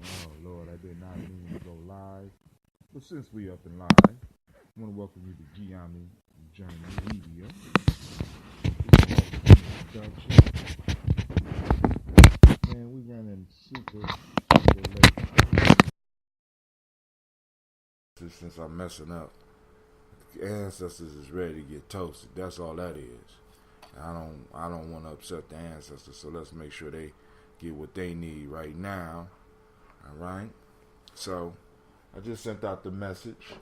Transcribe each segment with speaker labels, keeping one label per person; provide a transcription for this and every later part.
Speaker 1: Oh Lord, I did not mean to go live. But since we up and live, I want to welcome you to Gianni Journey Media. This is production. Man, we running super late. Since I'm messing up, the ancestors is ready to get toasted. That's all that is. I don't want to upset the ancestors, so let's make sure they get what they need right now. All right. So I just sent out the message.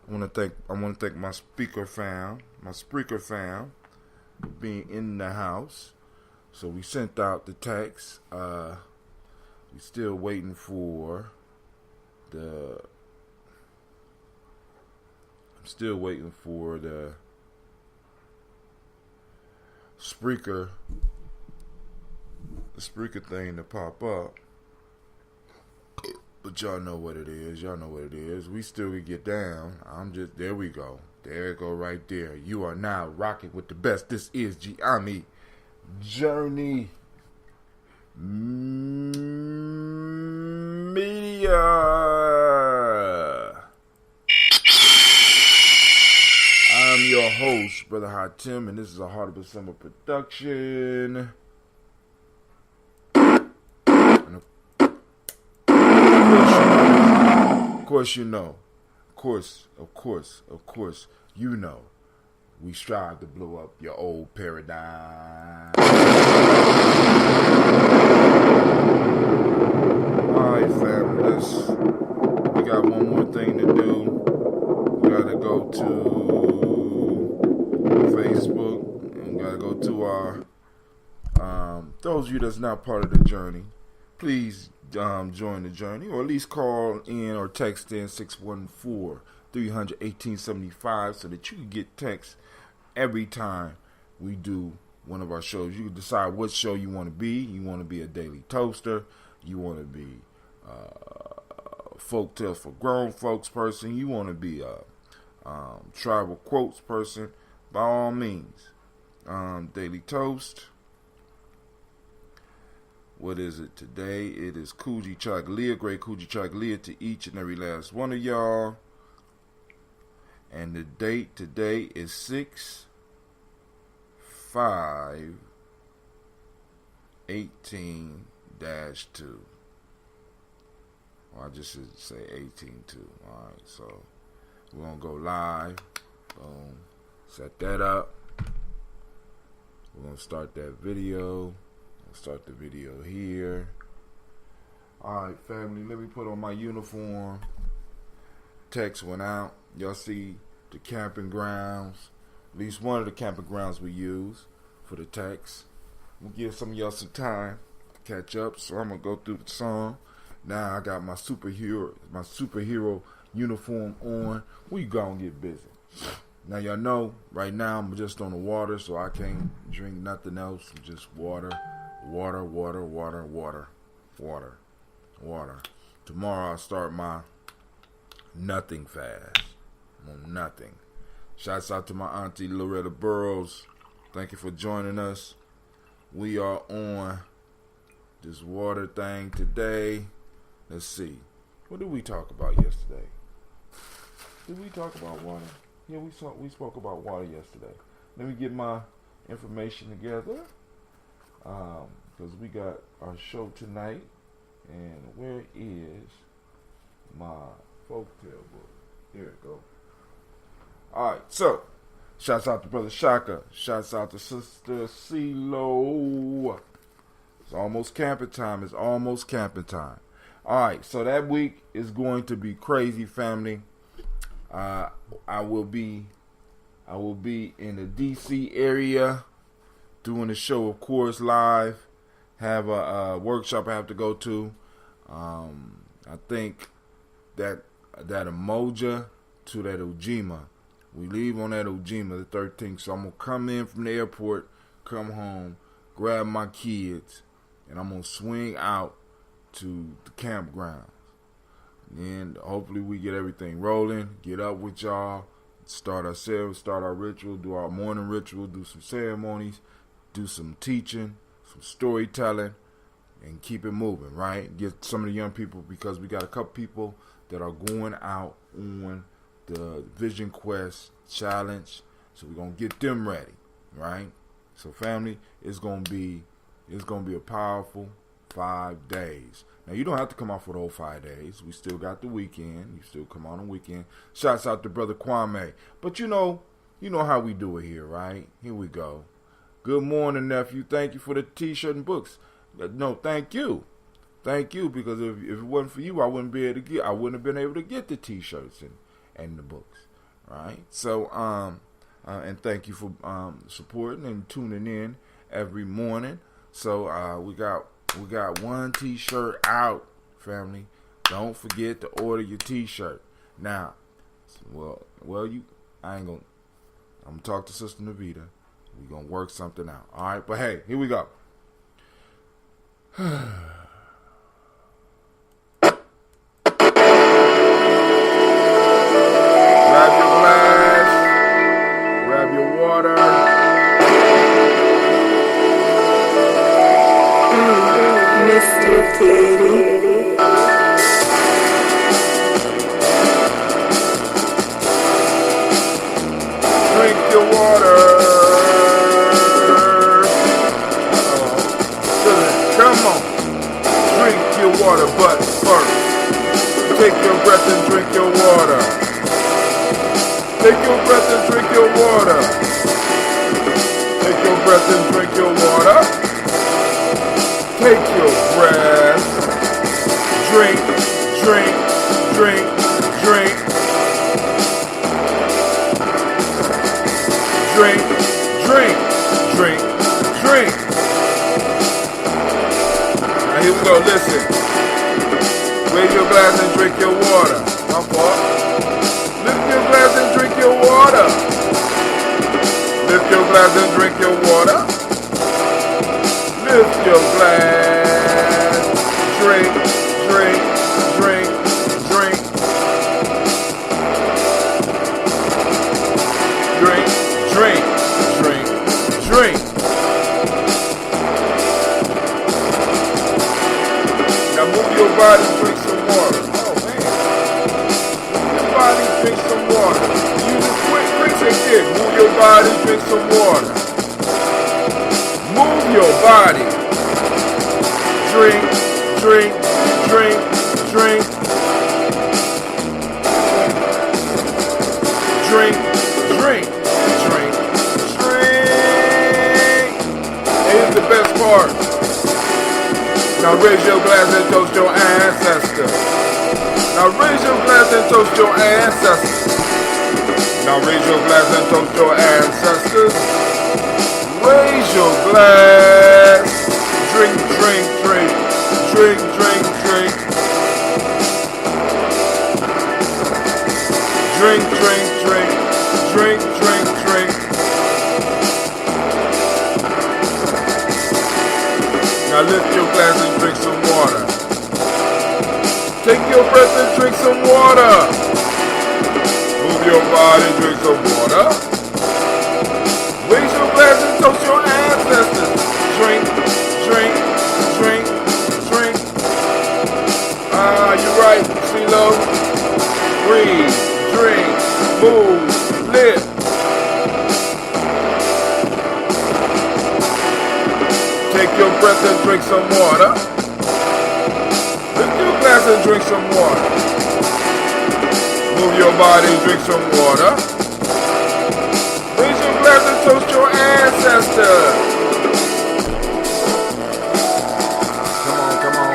Speaker 1: I want to thank my Spreaker fam, for being in the house. So we sent out the text. We still waiting for the. I'm still waiting for the Spreaker thing to pop up. But y'all know what it is. We still can get down. There we go. There it go right there. You are now rocking with the best. This is Gianni Journey Media. I'm your host, Brother Hot Tim, and this is a Heart of December production. Of course, you know, we strive to blow up your old paradigm. Alright, family, we got one more thing to do. We gotta go to Facebook, and we gotta go to our, those of you that's not part of the journey, please join the journey, or at least call in or text in 614-300-1875 so that you can get text every time we do one of our shows. You can decide what show you want to be. You want to be a daily toaster, you want to be folk tales for grown folks person, you want to be a tribal quotes person, by all means. Daily toast. What is it today? It is Kuji Chagalia, great Kuji Chagalia to each and every last one of y'all. And the date today is 6/5/18-2. Well, I just should say 18-2. Alright, so we're going to go live. Boom. Set that up. We're going to start that video. Start the video here. Alright, family, let me put on my uniform. Text went out. Y'all see the camping grounds. At least one of the camping grounds we use for the text. We'll give some of y'all some time to catch up. So I'm gonna go through the song. Now I got my superhero uniform on. We gonna get busy. Now y'all know right now I'm just on the water, so I can't drink nothing else. Just water. Water. Tomorrow I'll start my nothing fast. I'm on nothing. Shouts out to my auntie Loretta Burrows. Thank you for joining us. We are on this water thing today. Let's see. What did we talk about yesterday? Did we talk about water? Yeah, we spoke about water yesterday. Let me get my information together. Because we got our show tonight, and where is my folktale book? Here it goes. Alright, so shouts out to Brother Shaka, shouts out to Sister CeeLo. It's almost camping time. Alright, so that week is going to be crazy, family. I will be in the DC area doing the show, of course, live. Have a workshop I have to go to. I think that Umoja to that Ujima. We leave on that Ujima the 13th. So I'm going to come in from the airport, come home, grab my kids, and I'm going to swing out to the campgrounds. And hopefully we get everything rolling, get up with y'all, start our ritual, do our morning ritual, do some ceremonies, do some teaching, some storytelling, and keep it moving, right? Get some of the young people, because we got a couple people that are going out on the Vision Quest Challenge. So we're going to get them ready, right? So family, it's going to be a powerful 5 days. Now, you don't have to come out for the whole 5 days. We still got the weekend. You still come out on the weekend. Shouts out to Brother Kwame. But you know how we do it here, right? Here we go. Good morning, nephew. Thank you for the t-shirt and books. No, thank you. Thank you, because if it wasn't for you, I wouldn't have been able to get the t-shirts and the books, right? So, and thank you for supporting and tuning in every morning. So, we got one t-shirt out, family. Don't forget to order your t-shirt. Now, I'm gonna talk to Sister Navita. We're gonna work something out. All right, but hey, here we go. Grab your glass, grab your water.
Speaker 2: Mr. Kitty.
Speaker 1: Drink your water. Come on. Drink your water, but first, take your breath and drink your water. Take your breath and drink your water. Take your breath and drink your water. Take your breath. Drink, drink, drink, drink. Drink, drink, drink, drink. Now here we go, listen. Raise your glass and drink your water. My fault. Lift your glass and drink your water. Lift your glass and drink your water. Lift your glass. Drink, drink, drink, drink. Drink, drink, drink, drink. Now move your body, drink some water. Oh man. Move your body, drink some water. Use a quick drinks and kick. Move your body, drink some water. Move your body. Drink, drink, drink, drink. Drink, drink, drink, drink. Here's the best part. Now raise your glass and toast your ancestors. Now raise your glass and toast your ancestors. Now raise your glass and toast your ancestors. Raise your glass. Drink, drink, drink. Drink, drink, drink. Drink, drink, drink. Drink, drink, drink. Now lift your glass and drink some water. Take your breath and drink some water. Move your body, drink some water. Raise your glass and toast your ancestors. Drink, drink, drink, drink. You're right, CeeLo. Breathe, drink, move, lift. Take your breath and drink some water. Lift your glass and drink some water. Move your body and drink some water. Raise your glass and toast your ancestors. Come on, come on.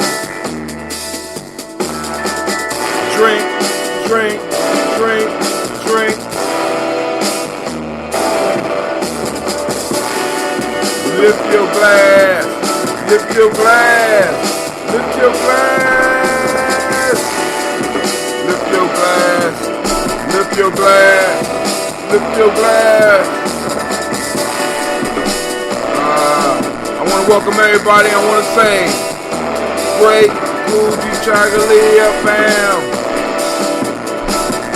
Speaker 1: Drink, drink, drink, drink. Lift your glass. Lift your glass. Lift your glass. Lift your glass. Lift your glass. Lift your glass. I want to welcome everybody. I want to say, great Fuji Chagalia fam.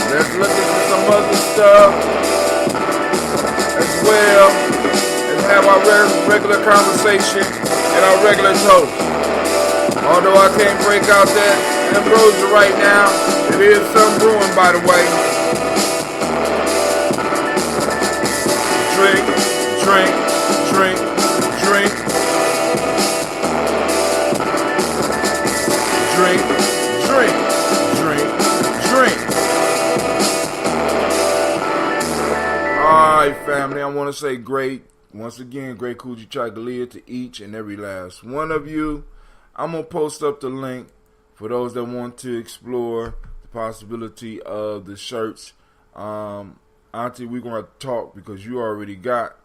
Speaker 1: Let's look into some other stuff as well. Have our regular conversation and our regular toast. Although I can't break out that ambrosia right now, it is some brewing, by the way. Drink, drink, drink, drink. Drink, drink, drink, drink. Alright, family, I want to say once again, great Coochie Chagalia to each and every last one of you. I'm going to post up the link for those that want to explore the possibility of the shirts. Auntie, we're going to talk because you already got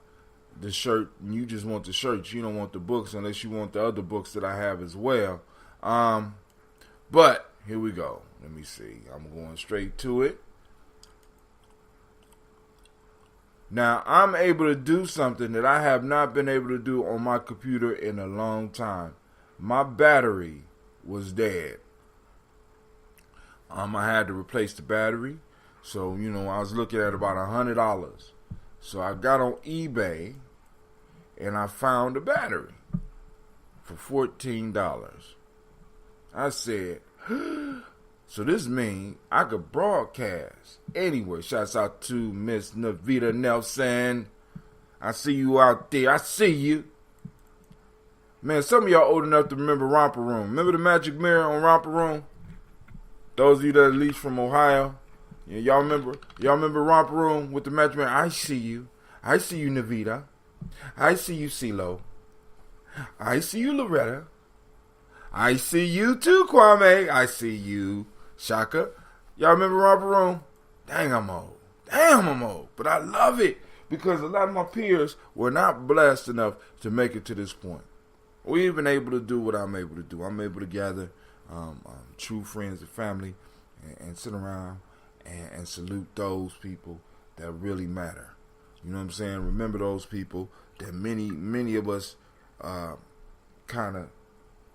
Speaker 1: the shirt and you just want the shirts. You don't want the books unless you want the other books that I have as well. But here we go. Let me see. I'm going straight to it. Now, I'm able to do something that I have not been able to do on my computer in a long time. My battery was dead. I had to replace the battery. So, I was looking at about $100. So I got on eBay and I found a battery for $14. I said, so this means I could broadcast anywhere. Shouts out to Miss Navita Nelson. I see you out there. I see you. Man, some of y'all old enough to remember Romper Room. Remember the Magic Mirror on Romper Room? Those of you that are at least from Ohio. Yeah, y'all remember Romper Room with the Magic Mirror? I see you. I see you, Navita. I see you, CeeLo. I see you, Loretta. I see you too, Kwame. I see you, Shaka. Y'all remember Romper Room? Dang, I'm old. But I love it because a lot of my peers were not blessed enough to make it to this point. We've been able to do what I'm able to do. I'm able to gather true friends and family and sit around and salute those people that really matter. You know what I'm saying? Remember those people that many of us kind of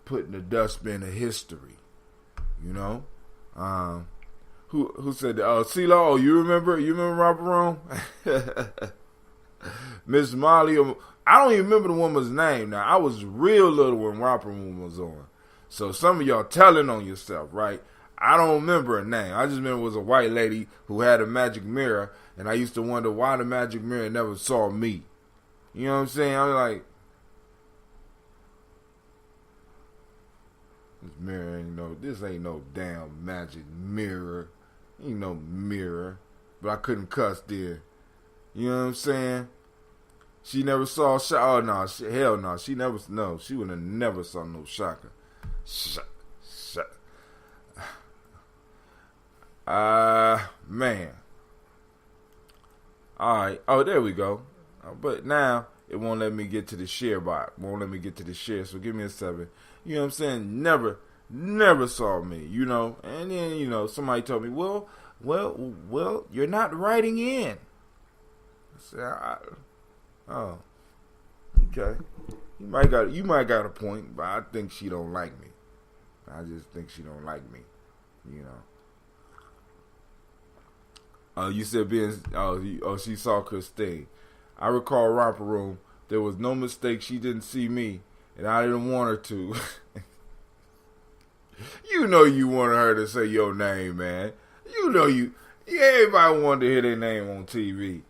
Speaker 1: put in the dustbin of history. You know? Who said that? CeeLo, oh, you remember Romper Room? Miss Molly. I don't even remember the woman's name now. I was real little when Romper Room was on. So some of y'all telling on yourself, right? I don't remember her name. I just remember it was a white lady who had a magic mirror, and I used to wonder why the magic mirror never saw me. You know what I'm saying? I'm like, this ain't no damn magic mirror. Ain't no mirror. But I couldn't cuss there. You know what I'm saying? She never saw Shaka. Oh, no. Hell no. She would have never saw no Shaka. Man. Alright. Oh, there we go. But now, it won't let me get to the share bot. Won't let me get to the share. So give me a 7. You know what I'm saying? Never saw me, And then, somebody told me, well, you're not writing in. I said, oh, okay. You might got a point, but I think she don't like me. I just think she don't like me, You said she saw Christine. I recall Romper Room. There was no mistake she didn't see me, and I didn't want her to. You wanted her to say your name, man. Everybody wanted to hear their name on TV.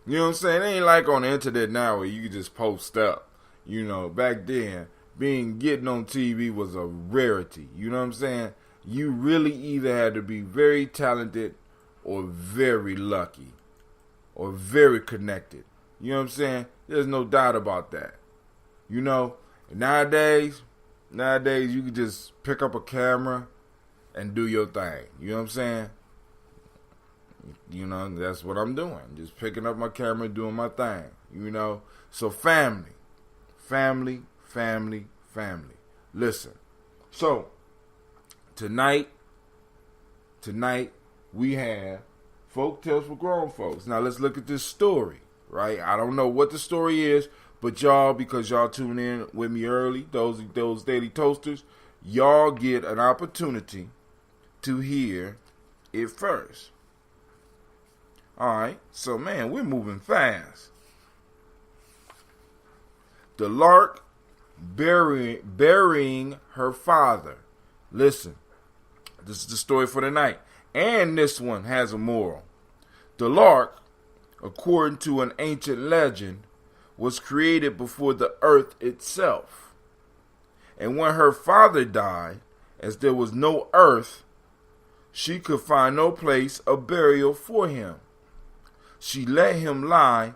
Speaker 1: You know what I'm saying? It ain't like on the internet now where you can just post up. Back then, getting on TV was a rarity. You know what I'm saying? You really either had to be very talented or very lucky or very connected. You know what I'm saying? There's no doubt about that. Nowadays you can just pick up a camera and do your thing. You know what I'm saying? That's what I'm doing. Just picking up my camera and doing my thing. So family. Listen. So tonight we have Folk Tales for Grown Folks. Now let's look at this story, right? I don't know what the story is, but y'all, because y'all tune in with me early, those Daily Toasters, y'all get an opportunity to hear it first. Alright, so man, we're moving fast. The Lark burying her father. Listen, this is the story for the night. And this one has a moral. The lark, according to an ancient legend, was created before the earth itself. And when her father died, as there was no earth, she could find no place of burial for him. She let him lie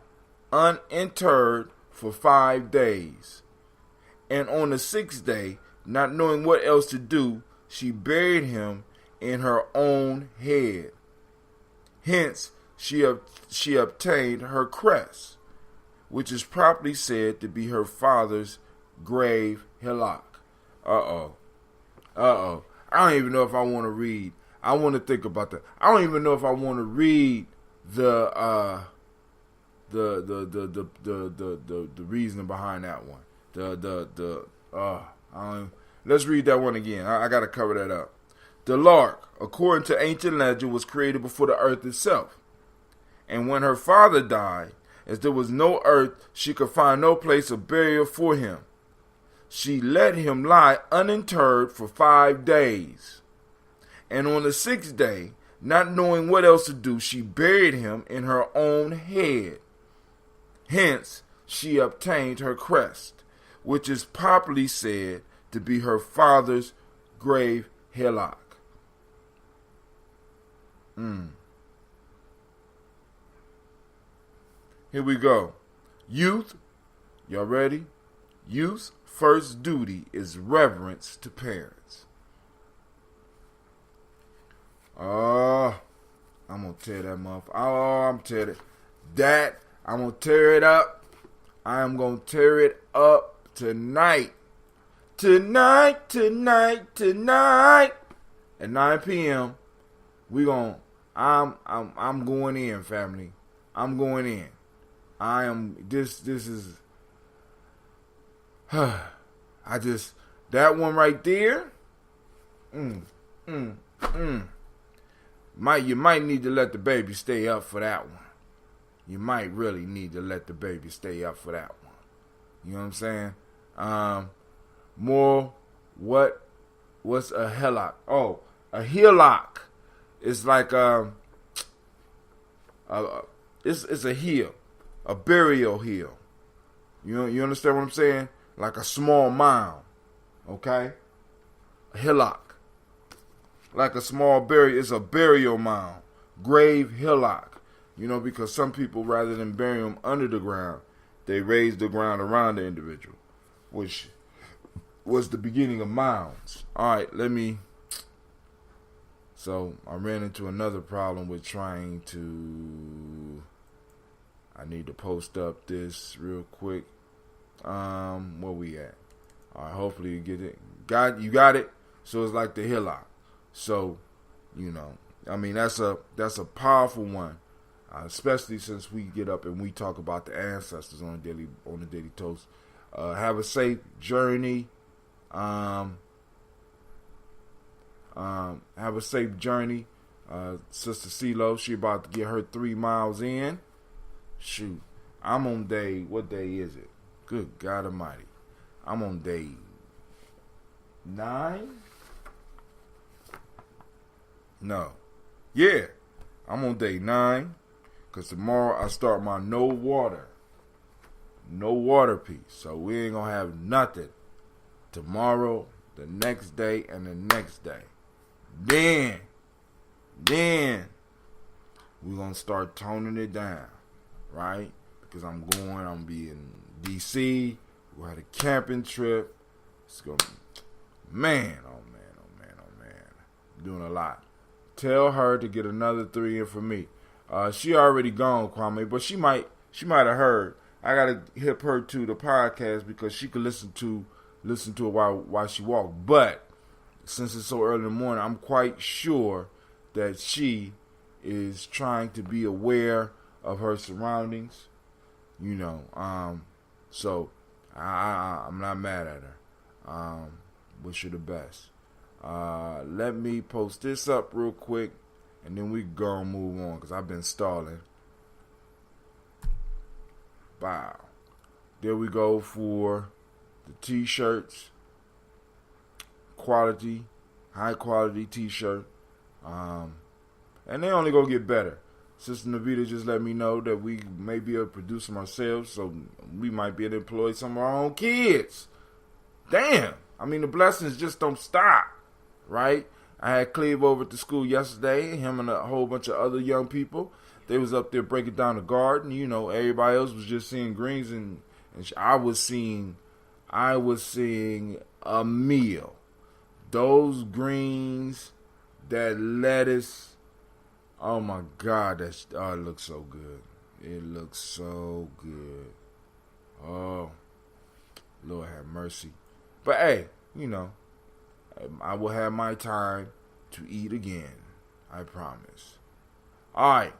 Speaker 1: uninterred for 5 days. And on the 6th day, not knowing what else to do, she buried him in her own head. Hence, she obtained her crest, which is properly said to be her father's grave hillock. I don't even know if I want to read. I want to think about that. I don't even know if I want to read the reasoning behind that one. Let's read that one again. I got to cover that up. The lark, according to ancient legend, was created before the earth itself. And when her father died, as there was no earth, she could find no place of burial for him. She let him lie uninterred for 5 days. And on the 6th day, not knowing what else to do, she buried him in her own head. Hence, she obtained her crest, which is popularly said to be her father's grave hillock. Here we go. Youth, y'all ready? Youth's first duty is reverence to parents. I'm gonna tear that motherfucker. I'm tearing that. I'm gonna tear it up. I am gonna tear it up tonight. Tonight. At 9 p.m. I'm going in, family. I'm going in. This is that one right there. You might need to let the baby stay up for that one. You might really need to let the baby stay up for that one. You know what I'm saying? What's a hillock? Oh, a hillock is like it's a hill, a burial hill. You understand what I'm saying? Like a small mound, okay? A hillock, like a small burial. It's a burial mound, grave hillock. Because some people, rather than bury them under the ground, they raise the ground around the individual, which was the beginning of mounds. All right, So I ran into another problem with trying to. I need to post up this real quick. Where we at? All right, hopefully you get it. You got it. So it's like the hillock. So, that's a powerful one, especially since we get up and we talk about the ancestors on the daily toast. Have a safe journey. Have a safe journey. Sister CeeLo, she about to get her 3 miles in. Shoot, I'm on day. What day is it? Good God Almighty, I'm on day 9. No, yeah, I'm on day 9. Cause tomorrow I start my no water piece. So we ain't gonna have nothing tomorrow, the next day, and the next day. Then we're gonna start toning it down, right? Because I'm gonna be in DC. We had a camping trip. It's gonna be, man, oh man. Doing a lot. Tell her to get another 3 in for me. She already gone, Kwame, but she might have heard. I gotta hip her to the podcast because she could listen to it while she walked. But since it's so early in the morning, I'm quite sure that she is trying to be aware of her surroundings. So I'm not mad at her. Wish her the best. Let me post this up real quick, and then we go and move on because I've been stalling. Wow. There we go for the t-shirts, quality, high quality t-shirt. And they only gonna get better. Sister Navita just let me know that we may be able to produce them ourselves, so we might be able to employ some of our own kids. Damn. I mean, the blessings just don't stop, right? I had Cleve over at the school yesterday, him and a whole bunch of other young people. They was up there breaking down the garden. You know, everybody else was just seeing greens, and I was seeing a meal. Those greens, that lettuce. Oh my God, it looks so good. It looks so good. Oh, Lord have mercy. But hey, you know, I will have my time to eat again. I promise. All right.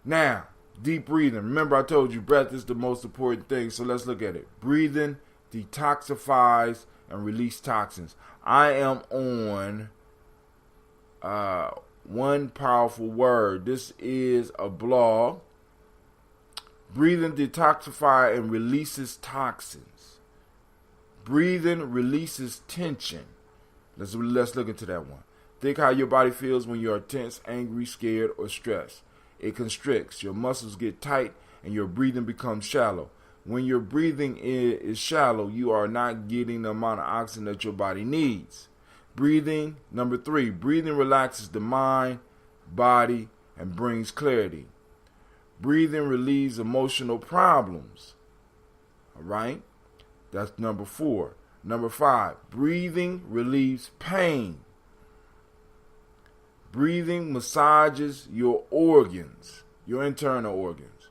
Speaker 1: Now, deep breathing. Remember I told you breath is the most important thing, so let's look at it. Breathing detoxifies and release toxins. I am on One Powerful Word. This is a blog. Breathing detoxifies and releases toxins. Breathing releases tension. Let's look into that one. Think how your body feels when you are tense, angry, scared, or stressed. It constricts. Your muscles get tight and your breathing becomes shallow. When your breathing is shallow, you are not getting the amount of oxygen that your body needs. Breathing, number 3, breathing relaxes the mind, body, and brings clarity. Breathing relieves emotional problems. All right? That's number 4. Number 5, breathing relieves pain. Breathing massages your organs, your internal organs.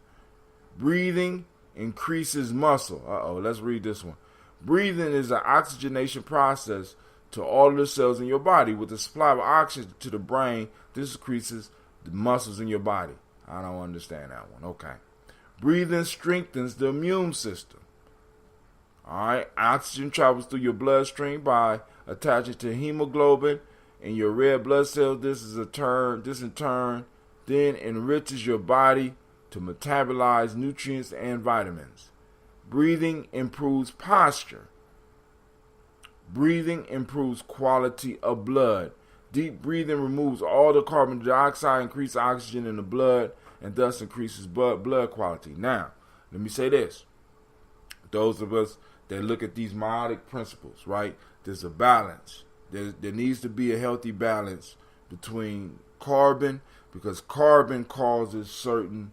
Speaker 1: Breathing increases muscle. Let's read this one. Breathing is an oxygenation process to all of the cells in your body. With the supply of oxygen to the brain, this increases the muscles in your body. I don't understand that one. Okay. Breathing strengthens the immune system. All right. Oxygen travels through your bloodstream by attaching to hemoglobin in your red blood cells. This in turn then enriches your body to metabolize nutrients and vitamins. Breathing improves posture. Breathing improves quality of blood. Deep breathing removes all the carbon dioxide, increases oxygen in the blood, and thus increases blood quality. Now, let me say this. Those of us that look at these meiotic principles, right? There's a balance. There needs to be a healthy balance between carbon, because carbon causes certain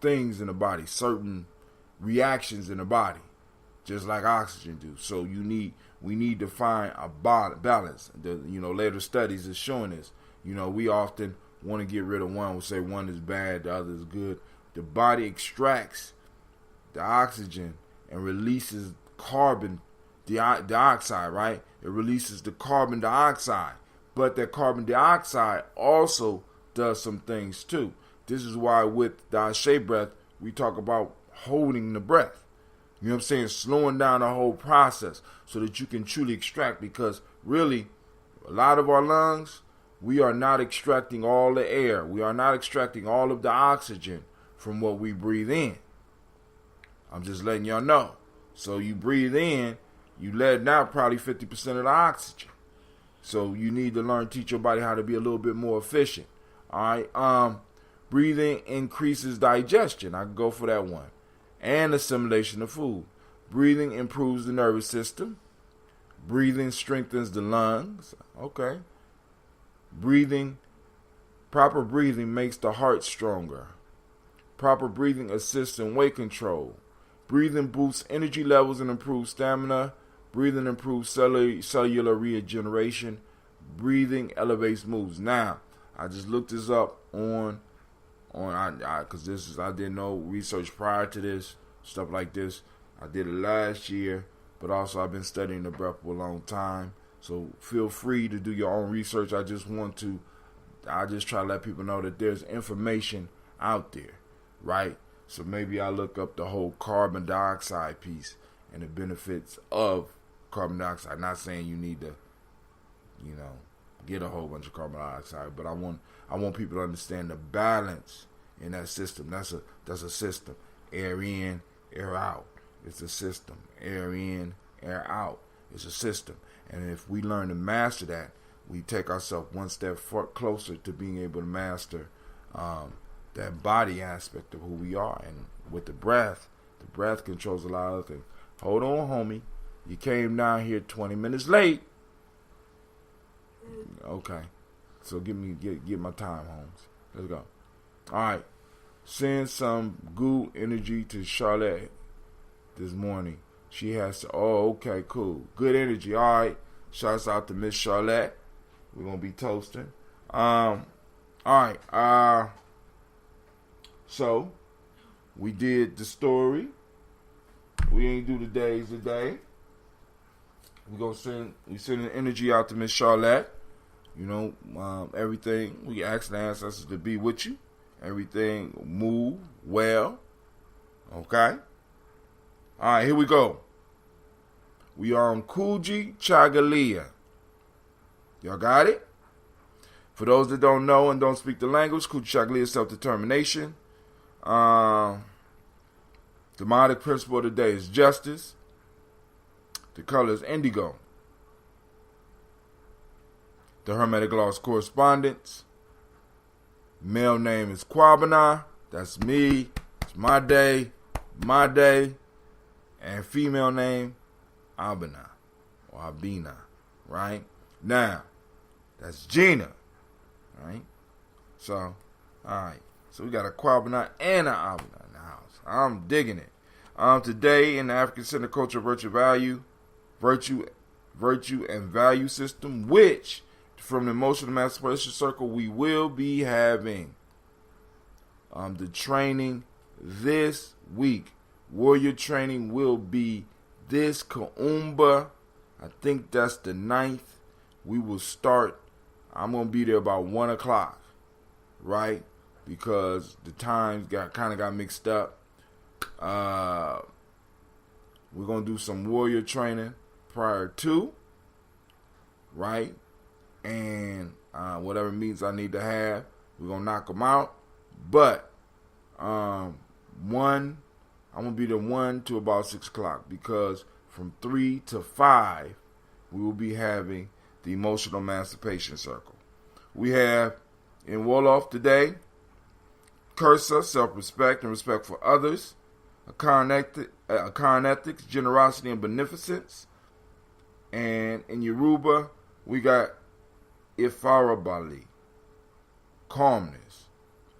Speaker 1: things in the body, certain reactions in the body, just like oxygen do. So we need to find a balance. Later studies is showing this. We often want to get rid of one. We'll say one is bad, the other is good. The body extracts the oxygen and releases carbon dioxide, right? It releases the carbon dioxide. But that carbon dioxide also does some things too. This is why with the Ashe breath, we talk about holding the breath. You know what I'm saying? Slowing down the whole process so that you can truly extract, because really, a lot of our lungs, we are not extracting all the air. We are not extracting all of the oxygen from what we breathe in. I'm just letting y'all know. So you breathe in, you let out probably 50% of the oxygen. So you need to teach your body how to be a little bit more efficient. All right. Breathing increases digestion. I can go for that one. And assimilation of food. Breathing improves the nervous system. Breathing strengthens the lungs. Okay. Proper breathing makes the heart stronger. Proper breathing assists in weight control. Breathing boosts energy levels and improves stamina. Breathing improves cellular regeneration. Breathing elevates moods. Now, I just looked this up because I did no research prior to this, stuff like this. I did it last year, but also I've been studying the breath for a long time. So feel free to do your own research. I just try to let people know that there's information out there, right? So maybe I look up the whole carbon dioxide piece and the benefits of carbon dioxide. Not saying you need to, get a whole bunch of carbon dioxide, but I want people to understand the balance in that system. That's a system. Air in, air out. It's a system. Air in, air out. It's a system. And if we learn to master that, we take ourselves one step closer to being able to master that body aspect of who we are. And with the breath controls a lot of things. Hold on, homie. You came down here 20 minutes late. Okay. So get my time, Holmes. Let's go. All right. Send some good energy to Charlotte this morning. She has to. Oh, okay, cool. Good energy. All right. Shouts out to Miss Charlotte. We're gonna be toasting. All right. So we did the story. We ain't do the days today. We sending energy out to Miss Charlotte. You know, everything. We ask the ancestors to be with you. Everything move well. Okay. All right, here we go. We are on Kuji Chagalia. Y'all got it? For those that don't know and don't speak the language, Kuji Chagalia is self-determination. The demonic principle of the day is justice. The color is indigo. The Hermetic law is correspondence. Male name is Kwabena. That's me. It's my day. And female name, Abena or Abina. Right? Now, that's Gina. Right? So, alright. So we got a Kwabena and an Abena in the house. I'm digging it. Today in the African Center Culture Virtue and Value System, which from the Emotional Emancipation Circle, we will be having the training this week. Warrior training will be this Kaumba. I think that's the 9th. We will start. I'm going to be there about 1 o'clock, right? Because the times got mixed up. We're going to do some warrior training prior to, right? And whatever meetings I need to have, we're going to knock them out. But I'm going to be there 1 to about 6 o'clock, because from 3 to 5, we will be having the Emotional Emancipation Circle. We have in Wolof today, Cursa, self-respect and respect for others. Akaran ethics, generosity and beneficence. And in Yoruba, we got Ifarabali, calmness.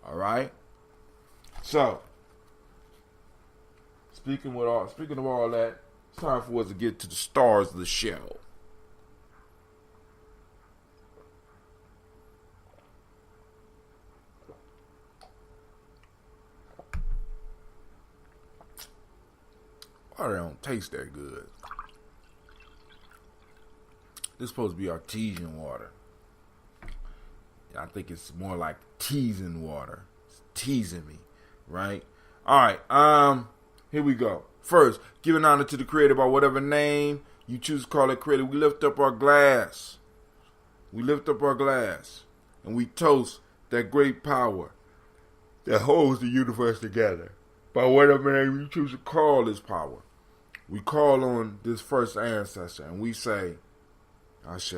Speaker 1: All right. So, speaking of all that, it's time for us to get to the stars of the show. Water don't taste that good. This is supposed to be artesian water. I think it's more like teasing water. It's teasing me, right? All right, here we go. First, giving honor to the Creator by whatever name you choose to call it Creator. We lift up our glass. And we toast that great power that holds the universe together. By whatever name you choose to call this power. We call on this first ancestor and we say, Ashe.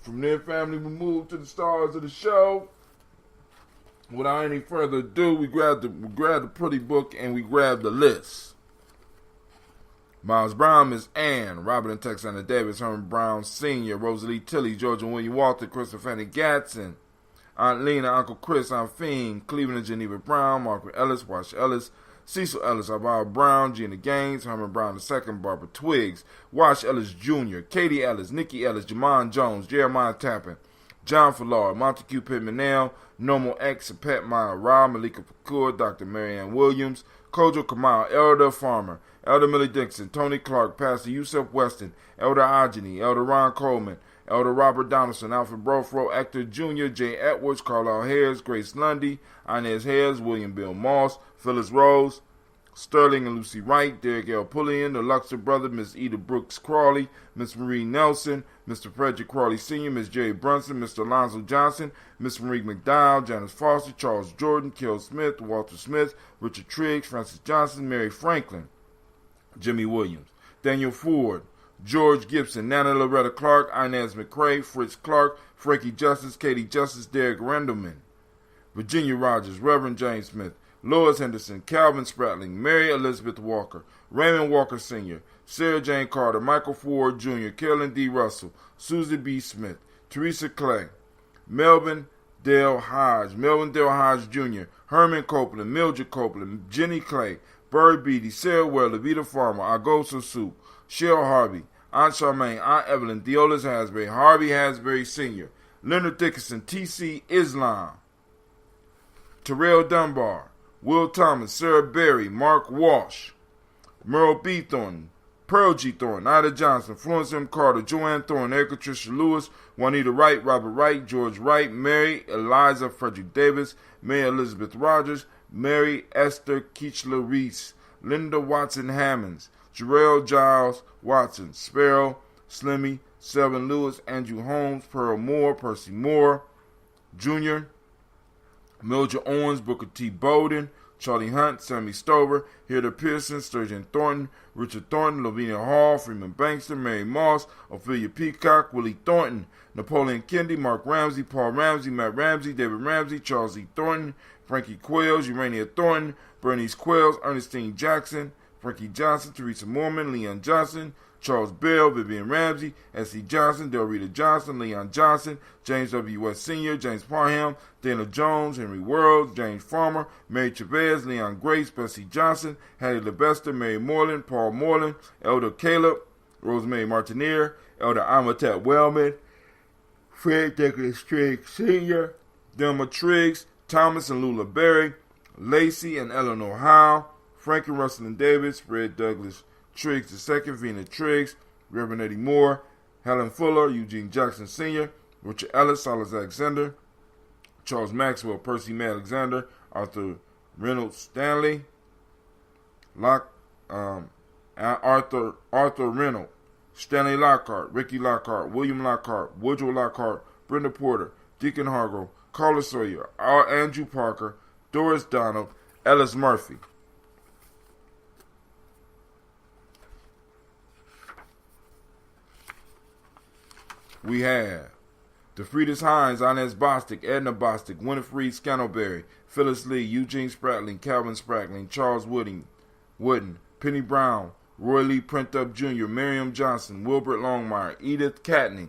Speaker 1: From there, family, we move to the stars of the show. Without any further ado, we grab the pretty book and we grab the list. Miles Brown, Miss Ann, Robert and Texana Davis, Herman Brown Sr., Rosalie Tilley, George and William Walter, Christopher Fanny Gatson, Aunt Lena, Uncle Chris, Aunt Fiend, Cleveland and Geneva Brown, Margaret Ellis, Wash Ellis, Cecil Ellis, Alvaro Brown, Gina Gaines, Herman Brown II, Barbara Twiggs, Wash Ellis Jr., Katie Ellis, Nikki Ellis, Jamon Jones, Jeremiah Tappan, John Fallard, Montague Pittman, Normal X, Pet Mile, Rob, Malika Fakur, Dr. Marianne Williams, Kojo Kamal, Elder Farmer, Elder Millie Dixon, Tony Clark, Pastor Yusuf Weston, Elder Ajani, Elder Ron Coleman, Elder Robert Donaldson, Alfred Brofro, Actor Jr., Jay Edwards, Carlisle Harris, Grace Lundy, Inez Harris, William Bill Moss, Phyllis Rose, Sterling and Lucy Wright, Derek L. Pulliam, the Luxor brother, Miss Eda Brooks Crawley, Miss Marie Nelson, Mr. Frederick Crawley Sr., Miss Jerry Brunson, Mr. Alonzo Johnson, Miss Marie McDowell, Janice Foster, Charles Jordan, Kel Smith, Walter Smith, Richard Triggs, Francis Johnson, Mary Franklin, Jimmy Williams, Daniel Ford, George Gibson, Nana Loretta Clark, Inez McCrae, Fritz Clark, Frankie Justice, Katie Justice, Derek Rendelman, Virginia Rogers, Reverend James Smith, Lois Henderson, Calvin Spratling, Mary Elizabeth Walker, Raymond Walker Sr., Sarah Jane Carter, Michael Ford Jr., Carolyn D. Russell, Susie B. Smith, Teresa Clay, Melvin Dale Hodge Jr., Herman Copeland, Mildred Copeland, Jenny Clay, Bird Beatty, Sarah Weller, Vita Farmer, Agoso Soup, Cheryl Harvey, Aunt Charmaine, Aunt Evelyn, Deolis Hasbury, Harvey Hasbury Sr., Leonard Dickinson, T.C. Islam, Terrell Dunbar, Will Thomas, Sarah Berry, Mark Walsh, Merle B. Thornton, Pearl G. Thornton, Ida Johnson, Florence M. Carter, Joanne Thornton, Erica Tricia Lewis, Juanita Wright, Robert Wright, George Wright, Mary Eliza Frederick Davis, Mary Elizabeth Rogers, Mary Esther Keechler Reese, Linda Watson Hammonds, Jarrell Giles Watson, Sparrow, Slimmy, Selvin Lewis, Andrew Holmes, Pearl Moore, Percy Moore, Jr., Mildred Owens, Booker T. Bowden, Charlie Hunt, Sammy Stover, Hilda Pearson, Sturgeon Thornton, Richard Thornton, Lavinia Hall, Freeman Bankster, Mary Moss, Ophelia Peacock, Willie Thornton, Napoleon Kendi, Mark Ramsey, Paul Ramsey, Matt Ramsey, David Ramsey, Charles E. Thornton, Frankie Quails, Urania Thornton, Bernice Quails, Ernestine Jackson, Frankie Johnson, Teresa Mormon, Leon Johnson, Charles Bell, Vivian Ramsey, S.C. Johnson, Del Rita Johnson, Leon Johnson, James W. West Sr., James Parham, Dana Jones, Henry World, James Farmer, Mary Chavez, Leon Grace, Bessie Johnson, Hattie LeBester, Mary Moreland, Paul Moreland, Elder Caleb, Rosemary Martineer, Elder Amatet Wellman, Fred Douglas Triggs Sr., Delma Triggs, Thomas and Lula Berry, Lacey and Eleanor Howe, Frank and Russell and Davis, Fred Douglas Triggs II, Vena Triggs, Reverend Eddie Moore, Helen Fuller, Eugene Jackson Sr., Richard Ellis, Silas Alexander, Charles Maxwell, Percy May Alexander, Arthur Reynolds Stanley, Arthur Reynolds, Stanley Lockhart, Ricky Lockhart, William Lockhart, Woodrow Lockhart, Brenda Porter, Deacon Hargrove, Carla Sawyer, Andrew Parker, Doris Donald, Ellis Murphy. We have DeFridas Hines, Inez Bostic, Edna Bostic, Winifred Scantleberry, Phyllis Lee, Eugene Spratling, Calvin Spratling, Charles Wooden, Penny Brown, Roy Lee Printup Jr., Miriam Johnson, Wilbert Longmire, Edith Catney,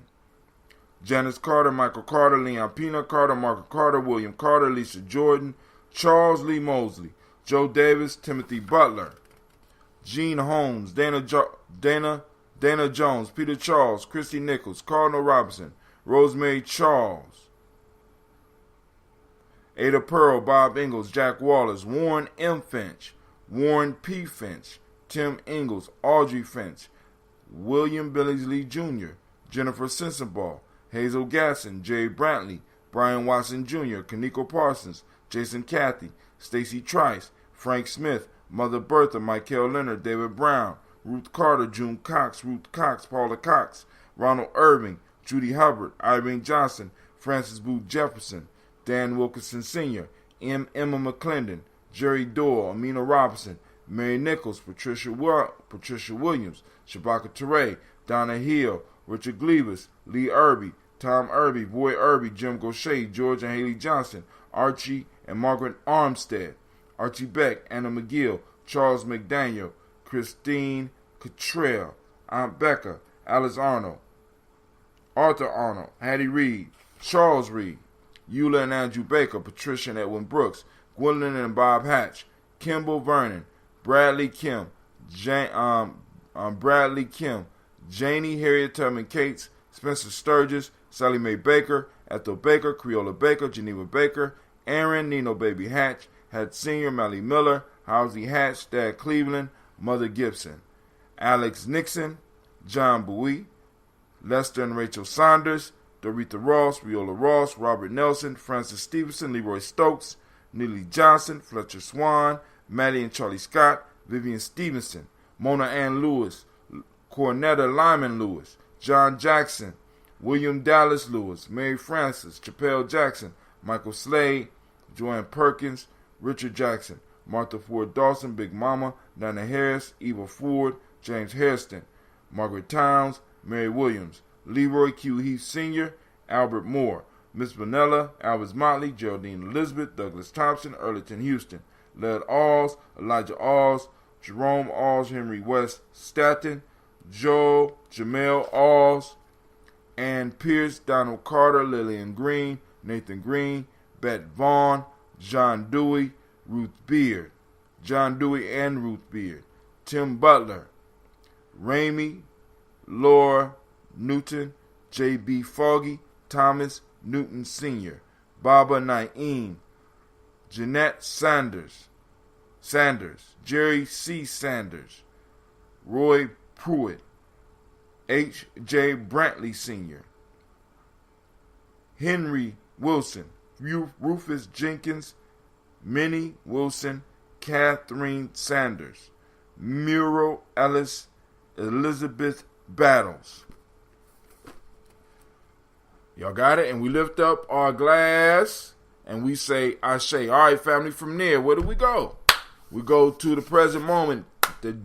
Speaker 1: Janice Carter, Michael Carter, Leon Pina Carter, Margaret Carter, William Carter, Lisa Jordan, Charles Lee Mosley, Joe Davis, Timothy Butler, Gene Holmes, Dana Jones, Peter Charles, Christy Nichols, Cardinal Robinson, Rosemary Charles, Ada Pearl, Bob Ingalls, Jack Wallace, Warren M. Finch, Warren P. Finch, Tim Ingalls, Audrey Finch, William Billingsley Jr., Jennifer Sensenball, Hazel Gasson, Jay Brantley, Brian Watson Jr., Kaneko Parsons, Jason Cathy, Stacy Trice, Frank Smith, Mother Bertha, Michael Leonard, David Brown, Ruth Carter, June Cox, Ruth Cox, Paula Cox, Ronald Irving, Judy Hubbard, Irene Johnson, Francis Booth Jefferson, Dan Wilkinson Sr., Emma McClendon, Jerry Doyle, Amina Robinson, Mary Nichols, Patricia Williams, Shabaka Teray, Donna Hill, Richard Gleavis, Lee Irby, Tom Irby, Boy Irby, Jim Gaucher, George and Haley Johnson, Archie and Margaret Armstead, Archie Beck, Anna McGill, Charles McDaniel, Christine Cottrell, Aunt Becca, Alice Arnold, Arthur Arnold, Hattie Reed, Charles Reed, Eula and Andrew Baker, Patricia and Edwin Brooks, Gwendolyn and Bob Hatch, Kimball Vernon, Bradley Kim, Janie Harriet Tubman Cates, Spencer Sturgis, Sally Mae Baker, Ethel Baker, Creola Baker, Geneva Baker, Aaron Nino Baby Hatch, Hat Sr., Mally Miller, Housie Hatch, Dad Cleveland, Mother Gibson, Alex Nixon, John Bowie, Lester and Rachel Saunders, Doretha Ross, Viola Ross, Robert Nelson, Francis Stevenson, Leroy Stokes, Neely Johnson, Fletcher Swan, Maddie and Charlie Scott, Vivian Stevenson, Mona Ann Lewis, Cornetta Lyman Lewis, John Jackson, William Dallas Lewis, Mary Frances, Chappelle Jackson, Michael Slade, Joanne Perkins, Richard Jackson, Martha Ford Dawson, Big Mama, Nana Harris, Eva Ford, James Hairston, Margaret Towns, Mary Williams, Leroy Q. Heath Sr., Albert Moore, Miss Vanilla, Albert Motley, Geraldine Elizabeth, Douglas Thompson, Earlington Houston, Led Alls, Elijah Alls, Jerome Alls, Henry West Staten, Joel, Jamel Alls, Ann Pierce, Donald Carter, Lillian Green, Nathan Green, Bet Vaughn, John Dewey, Ruth Beard, John Dewey and Ruth Beard, Tim Butler, Ramey, Laura Newton, J.B. Foggy, Thomas Newton Sr., Baba Naeem, Jeanette Sanders, Jerry C. Sanders, Roy Pruitt, H.J. Brantley Sr., Henry Wilson, Rufus Jenkins, Minnie Wilson, Catherine Sanders, Muriel Ellis, Elizabeth Battles. Y'all got it? And we lift up our glass and we say, Ashe. All right, family, from there, where do we go? We go to the present moment. The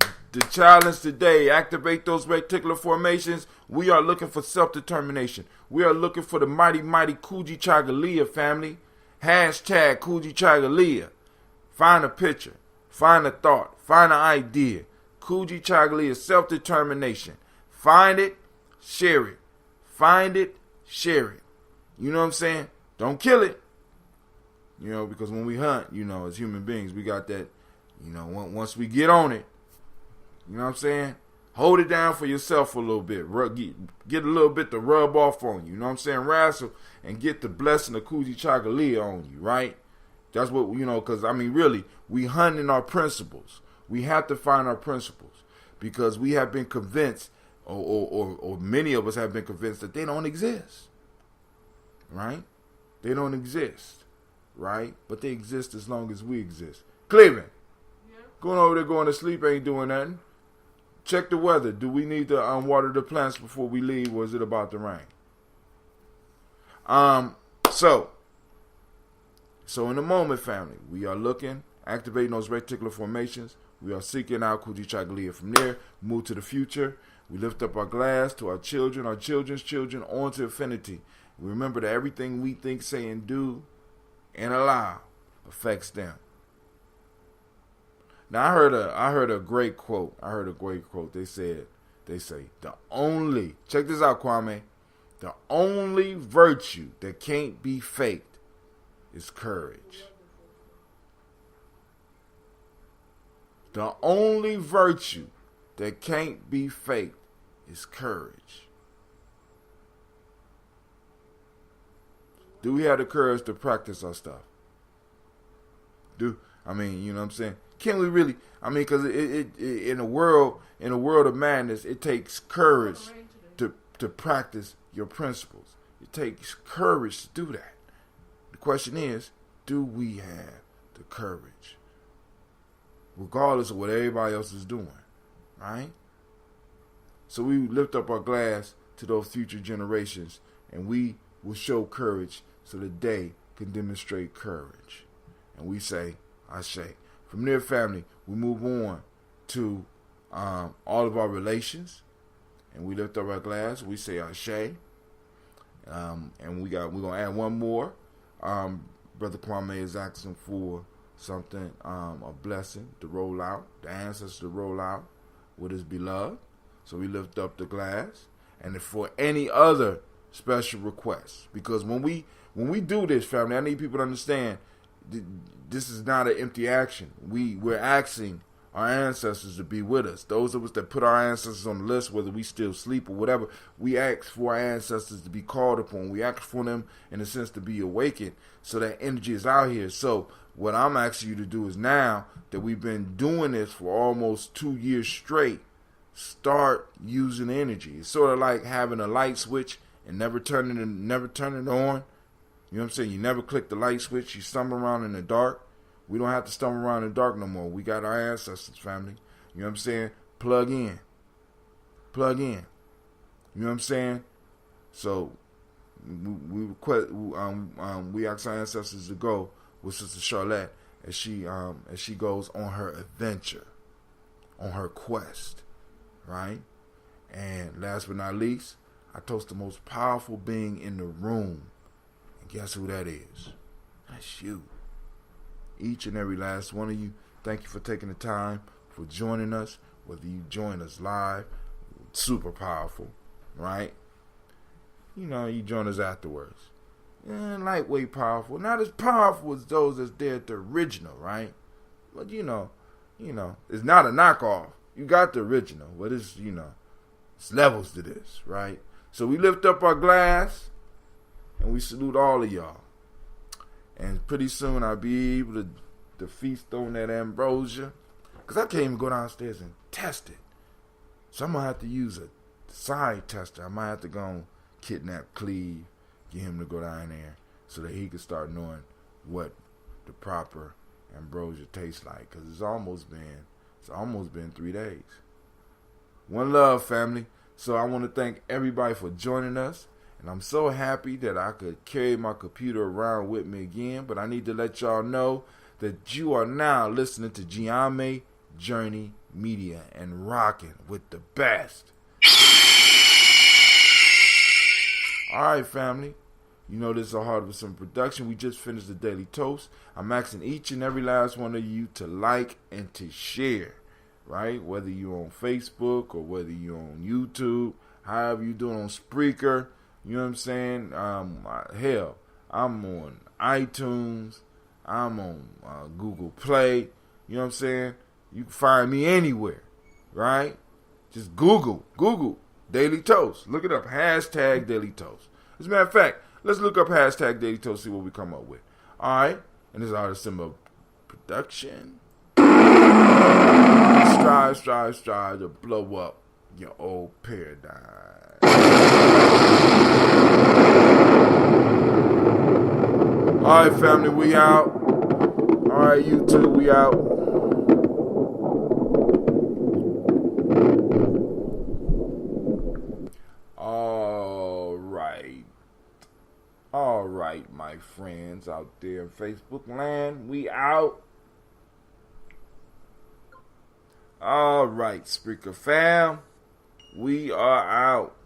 Speaker 1: challenge today, activate those reticular formations. We are looking for self-determination. We are looking for the mighty, mighty Kuji Chagalia, family. Hashtag Kuji Chagalia. Find a picture. Find a thought. Find an idea. Kuji Chagalia, self-determination. Find it, share it. Find it, share it. You know what I'm saying? Don't kill it. You know, because when we hunt, you know, as human beings, we got that, you know, once we get on it, you know what I'm saying? Hold it down for yourself for a little bit. Get a little bit to rub off on you. You know what I'm saying? Wrestle and get the blessing of Kuji Chagalia on you, right? That's what, you know, because, I mean, really, we hunting our principles. We have to find our principles because we have been convinced, or many of us have been convinced that they don't exist, right? They don't exist, right? But they exist as long as we exist. Cleveland, going over there going to sleep ain't doing nothing. Check the weather. Do we need to water the plants before we leave, or is it about to rain? So in the moment, family, we are looking, activating those reticular formations. We are seeking out Kuji Chagalia. From there, move to the future. We lift up our glass to our children, our children's children, on to infinity. We remember that everything we think, say, and do, and allow affects them. Now, I heard a great quote. They say, check this out, Kwame. The only virtue that can't be faked is courage. The only virtue that can't be faked is courage. Do we have the courage to practice our stuff? You know what I'm saying? Can we really? I mean, because in a world of madness, it takes courage to practice your principles. It takes courage to do that. The question is, do we have the courage? Regardless of what everybody else is doing, right? So we lift up our glass to those future generations, and we will show courage so that they can demonstrate courage. And we say, Ashe. From there, family, we move on to all of our relations, and we lift up our glass. We say Ashe, and we're gonna add one more. Brother Kwame is asking for something, a blessing to roll out, the ancestors to roll out with his beloved. So we lift up the glass, and for any other special requests, because when we do this, family, I need people to understand. This is not an empty action. We're asking our ancestors to be with us. Those of us that put our ancestors on the list, whether we still sleep or whatever, we ask for our ancestors to be called upon. We ask for them, in a sense, to be awakened so that energy is out here. So what I'm asking you to do is, now that we've been doing this for almost 2 years straight, start using energy. It's sort of like having a light switch and never turning it on. You know what I'm saying? You never click the light switch. You stumble around in the dark. We don't have to stumble around in the dark no more. We got our ancestors, family. You know what I'm saying? Plug in. Plug in. You know what I'm saying? So we ask our ancestors to go with Sister Charlotte as she goes on her adventure, on her quest, right? And last but not least, I toast the most powerful being in the room. And guess who that is? That's you. Each and every last one of you, thank you for taking the time, for joining us. Whether you join us live, super powerful, right? You know, you join us afterwards. Lightweight powerful. Not as powerful as those that's there at the original, right? But you know, it's not a knockoff. You got the original, but it's levels to this, right? So we lift up our glass and we salute all of y'all. And pretty soon I'll be able to feast on that ambrosia. Because I can't even go downstairs and test it. So I'm going to have to use a side tester. I might have to go and kidnap Cleve, get him to go down there so that he can start knowing what the proper ambrosia tastes like. Because it's almost been 3 days. One love, family. So I want to thank everybody for joining us. And I'm so happy that I could carry my computer around with me again. But I need to let y'all know that you are now listening to Giame Journey Media and rocking with the best. Alright, family. You know this is a Hard with Some production. We just finished the Daily Toast. I'm asking each and every last one of you to like and to share. Right? Whether you're on Facebook or whether you're on YouTube, however you doing on Spreaker. You know what I'm saying? Hell, I'm on iTunes. I'm on Google Play. You know what I'm saying? You can find me anywhere, right? Just Google Daily Toast. Look it up. Hashtag Daily Toast. As a matter of fact, let's look up hashtag Daily Toast, see what we come up with. All right? And this is Artist Simba production. Strive to blow up your old paradigm. Alright, family, we out. Alright, YouTube, we out. Alright, my friends out there in Facebook land, we out. Alright, Spreaker fam, we are out.